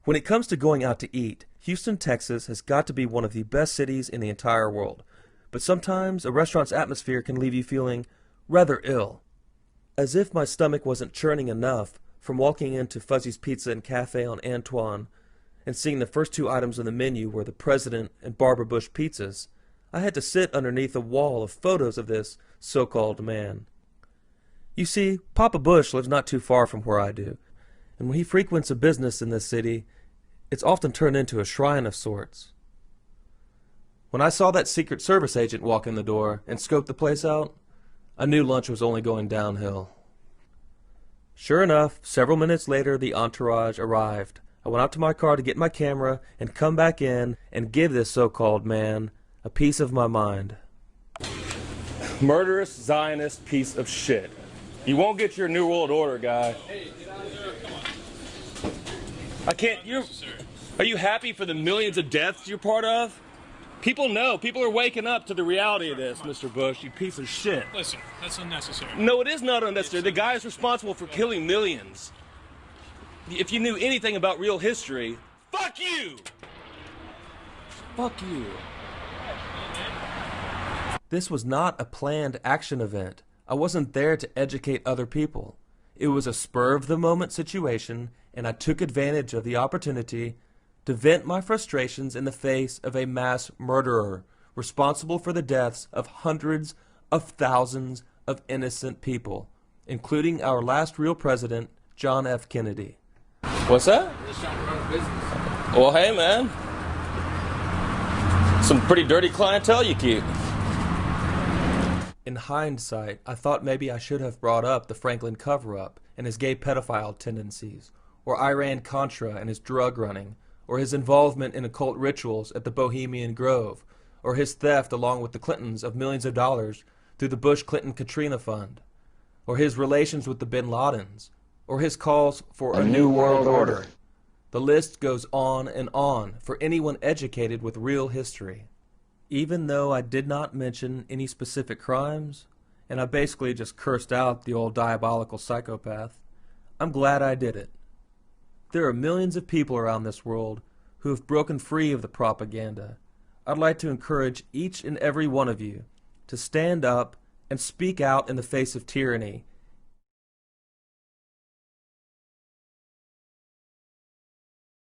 When it comes to going out to eat, Houston, Texas has got to be one of the best cities in the entire world. But sometimes a restaurant's atmosphere can leave you feeling rather ill. As if my stomach wasn't churning enough from walking into Fuzzy's Pizza and Cafe on Antoine and seeing the first two items on the menu were the President and Barbara Bush pizzas, I had to sit underneath a wall of photos of this so-called man. You see, Papa Bush lives not too far from where I do, and when he frequents a business in this city, it's often turned into a shrine of sorts. When I saw that Secret Service agent walk in the door and scope the place out, I knew lunch was only going downhill. Sure enough, several minutes later the entourage arrived. I went out to my car to get my camera and come back in and give this so-called man a piece of my mind. Murderous Zionist piece of shit. You won't get your New World Order, guy. I can't, are you happy for the millions of deaths you're part of? People know. People are waking up to the reality of this, Mr. Bush, you piece of shit. Listen, that's unnecessary. No, it is not unnecessary. The guy is responsible for killing millions. If you knew anything about real history, fuck you! Fuck you. This was not a planned action event. I wasn't there to educate other people. It was a spur-of-the-moment situation, and I took advantage of the opportunity to vent my frustrations in the face of a mass murderer responsible for the deaths of hundreds of thousands of innocent people, including our last real president, John F. Kennedy. What's that? I'm just trying to run a business. Well, hey, man. Some pretty dirty clientele you keep. In hindsight, I thought maybe I should have brought up the Franklin cover-up and his gay pedophile tendencies, or Iran-Contra and his drug running, or his involvement in occult rituals at the Bohemian Grove, or his theft along with the Clintons of millions of dollars through the Bush-Clinton-Katrina Fund, or his relations with the Bin Ladens, or his calls for a new world order. The list goes on and on for anyone educated with real history. Even though I did not mention any specific crimes, and I basically just cursed out the old diabolical psychopath, I'm glad I did it. There are millions of people around this world who have broken free of the propaganda. I'd like to encourage each and every one of you to stand up and speak out in the face of tyranny